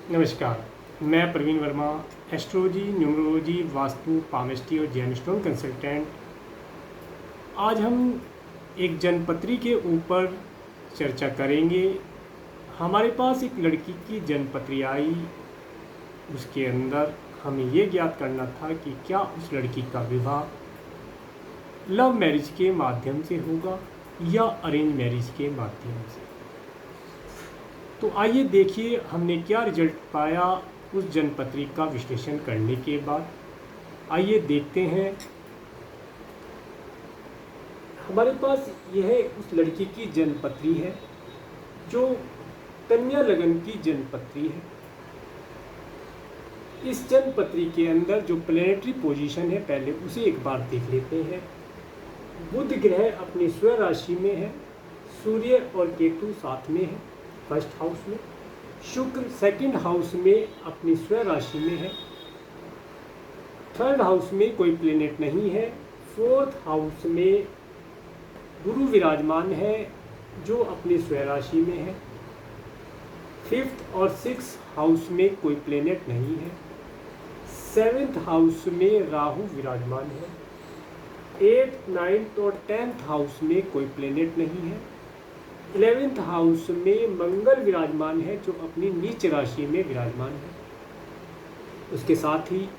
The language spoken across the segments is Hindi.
नमस्कार। मैं Praveen Verma, astrology, numerology, vastu, palmistry और जेमस्टोन कंसल्टेंट। आज हम एक जनपत्री के ऊपर चर्चा करेंगे। हमारे पास एक लड़की की जनपत्री आई, उसके अंदर हमें ये ज्ञात करना था कि क्या उस लड़की का विवाह लव मैरिज के माध्यम से होगा या अरेंज मैरिज के माध्यम से। तो आइए देखिए हमने क्या रिजल्ट पाया उस जनपत्री का विश्लेषण करने के बाद। आइए देखते हैं। हमारे पास यह उस लड़की की जनपत्री है जो कन्या लगन की जनपत्री है। इस जनपत्री के अंदर जो प्लेनेटरी पोजीशन है पहले उसे एक बार देख लेते हैं। बुध ग्रह अपनी स्व राशि में है, सूर्य और केतु साथ में है फर्स्ट हाउस में, शुक्र सेकंड हाउस में अपनी स्व राशि में है, थर्ड हाउस में कोई प्लेनेट नहीं है, फोर्थ हाउस में गुरु विराजमान है जो अपनी स्व राशि में है, फिफ्थ और सिक्स हाउस में कोई प्लेनेट नहीं है, सेवेंथ हाउस में राहु विराजमान है, एट्थ नाइन्थ और टेंथ हाउस में कोई प्लेनेट नहीं है, 11th हाउस में मंगल विराजमान है जो अपनी नीच राशि में विराजमान है। उसके साथ ही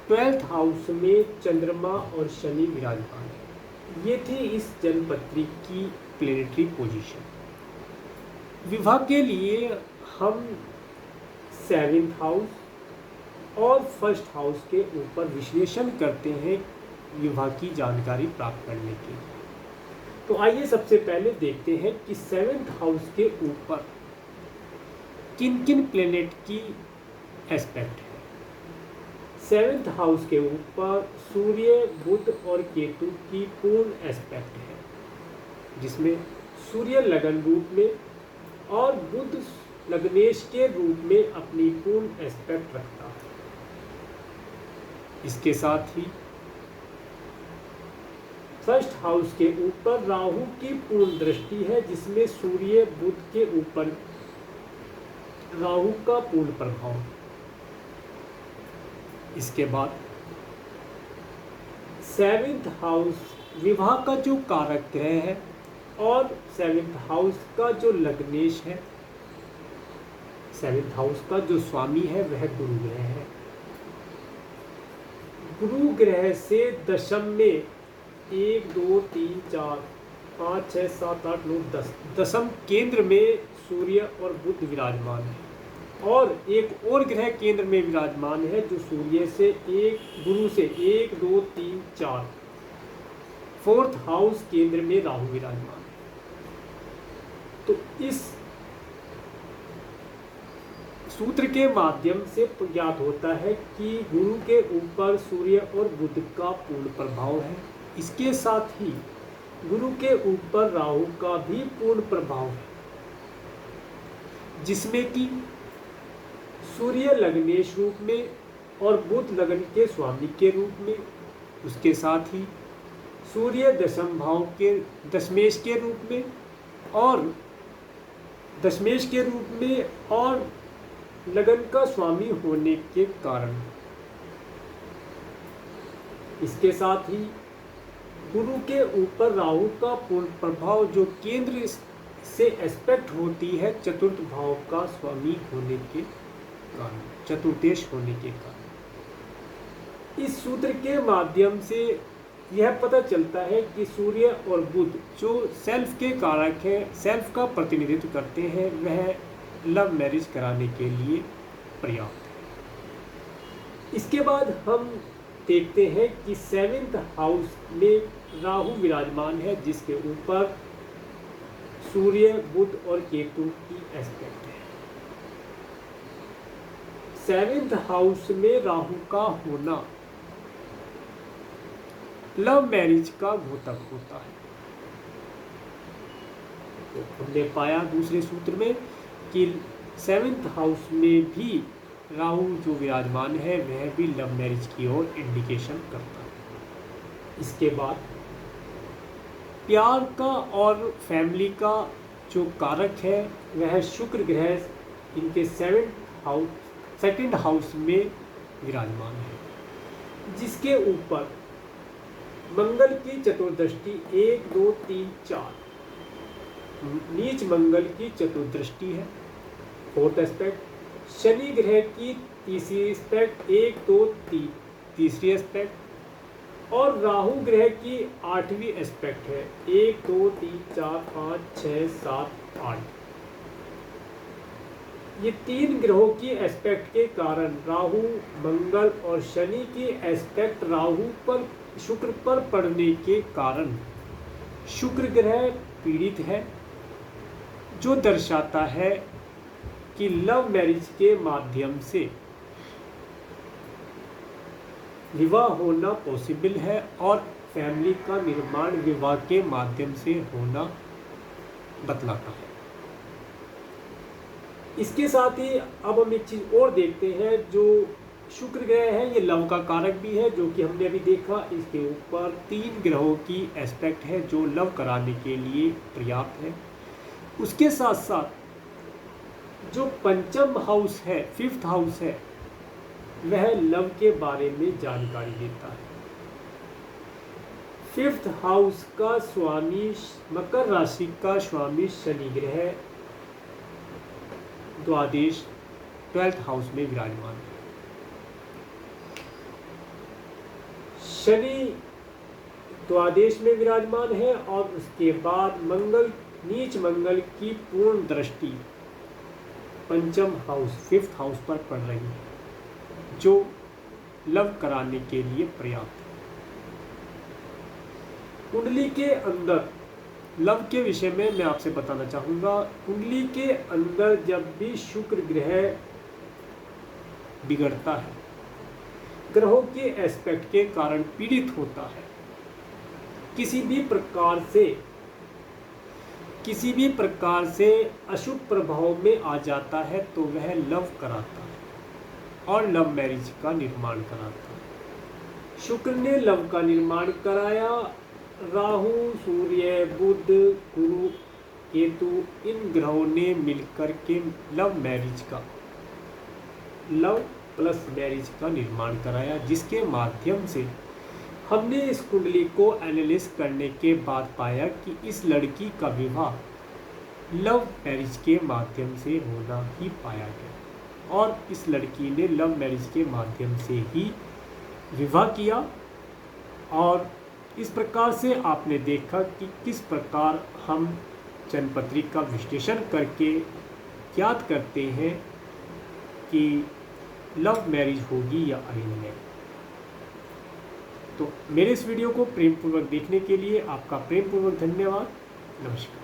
12th हाउस में चंद्रमा और शनि विराजमान है। ये थी इस जनपत्री की प्लेनेटरी पोजीशन। विवाह के लिए हम 7th हाउस और फर्स्ट हाउस के ऊपर विश्लेषण करते हैं विवाह की जानकारी प्राप्त करने के लिए। तो आइए सबसे पहले देखते हैं कि 7th हाउस के ऊपर किन किन प्लेनेट की एस्पेक्ट है। 7th हाउस के ऊपर सूर्य, बुध और केतु की पूर्ण एस्पेक्ट है, जिसमें सूर्य लगन रूप में और बुध लग्नेश के रूप में अपनी पूर्ण एस्पेक्ट रखता है। इसके साथ ही फर्स्ट हाउस के ऊपर राहु की पूर्ण दृष्टि है, जिसमें सूर्य बुध के ऊपर राहु का पूर्ण प्रभाव। इसके बाद 7th हाउस विवाह का जो कारक ग्रह है और 7th हाउस का जो लग्नेश है, 7th हाउस का जो स्वामी है वह गुरु ग्रह है। गुरु ग्रह से दशम में 1 2 3 4 5 6 7 8 9 10 दशम केंद्र में सूर्य और बुध विराजमान है, और एक और ग्रह केंद्र में विराजमान है जो सूर्य से गुरु से 1 2 3 4 फोर्थ हाउस केंद्र में राहु विराजमान है। तो इस सूत्र के माध्यम से ज्ञात होता है कि गुरु के ऊपर सूर्य और बुध का पूर्ण प्रभाव है। इसके साथ ही गुरु के ऊपर राहु का भी पूर्ण प्रभाव है, जिसमें कि सूर्य लग्नेश रूप में और बुध लग्न के स्वामी के रूप में, उसके साथ ही सूर्य दशम भाव के दशमेश के रूप में और लगन का स्वामी होने के कारण। इसके साथ ही गुरु के ऊपर राहु का पूर्ण प्रभाव जो केंद्र से एस्पेक्ट होती है चतुर्थ भाव का स्वामी होने के कारण, चतुर्देश होने के कारण। इस सूत्र के माध्यम से यह पता चलता है कि सूर्य और बुध जो सेल्फ के कारक हैं, सेल्फ का प्रतिनिधित्व करते हैं, वह लव मैरिज कराने के लिए पर्याप्त है। इसके बाद हम देखते हैं कि 7th हाउस में राहु विराजमान है, जिसके ऊपर सूर्य, बुध और केतु की एस्पेक्ट है। 7th हाउस में राहु का होना लव मैरिज का घोतक होता है। तो हमने पाया दूसरे सूत्र में कि 7th हाउस में भी राहु जो विराजमान है वह भी लव मैरिज की ओर इंडिकेशन करता है। इसके बाद प्यार का और फैमिली का जो कारक है वह शुक्र ग्रह इनके 7th हाउस सेकंड हाउस में विराजमान है, जिसके ऊपर मंगल की चतुर्दृष्टि 1 2 3 4 नीच मंगल की चतुर्दृष्टि है। फोर्थ एस्पेक्ट शनि ग्रह की तीसरी एस्पेक्ट 1 2 3 तीसरी एस्पेक्ट और राहु ग्रह की 8वीं एस्पेक्ट है 1 2 3 4 5 6 7 8। ये 3 ग्रहों की एस्पेक्ट के कारण राहु मंगल और शनि की एस्पेक्ट राहु पर शुक्र पर पड़ने के कारण शुक्र ग्रह पीड़ित है, जो दर्शाता है कि लव मैरिज के माध्यम से विवाह होना पॉसिबल है और फैमिली का निर्माण विवाह के माध्यम से होना बतलाता है। इसके साथ ही अब हम एक चीज़ और देखते हैं, जो शुक्र ग्रह है ये लव का कारक भी है, जो कि हमने अभी देखा। इसके ऊपर 3 ग्रहों की एस्पेक्ट है जो लव कराने के लिए पर्याप्त है। उसके साथ साथ जो पंचम हाउस है, 5th हाउस है, वह लव के बारे में जानकारी देता है। 5th हाउस का स्वामी मकर राशि का स्वामी शनि ग्रह द्वादश 12th हाउस में विराजमान है। शनि द्वादश में विराजमान है और उसके बाद मंगल नीच मंगल की पूर्ण दृष्टि पंचम हाउस 5th हाउस पर पड़ रही है, जो लव कराने के लिए पर्याप्त है। कुंडली के अंदर लव के विषय में मैं आपसे बताना चाहूँगा। कुंडली के अंदर जब भी शुक्र ग्रह बिगड़ता है, ग्रहों के एस्पेक्ट के कारण पीड़ित होता है, किसी भी प्रकार से अशुभ प्रभाव में आ जाता है, तो वह लव कराता है और लव मैरिज का निर्माण कराता है। शुक्र ने लव का निर्माण कराया। राहु, सूर्य, बुध, गुरु, केतु इन ग्रहों ने मिलकर के लव प्लस मैरिज का निर्माण कराया, जिसके माध्यम से हमने इस कुंडली को एनालिसिस करने के बाद पाया कि इस लड़की का विवाह लव मैरिज के माध्यम से होना ही पाया गया और इस लड़की ने लव मैरिज के माध्यम से ही विवाह किया। और इस प्रकार से आपने देखा कि किस प्रकार हम जन्मपत्री का विश्लेषण करके ज्ञात करते हैं कि लव मैरिज होगी या अरेंज मैरिज। तो मेरे इस वीडियो को प्रेमपूर्वक देखने के लिए आपका प्रेमपूर्वक धन्यवाद। नमस्कार।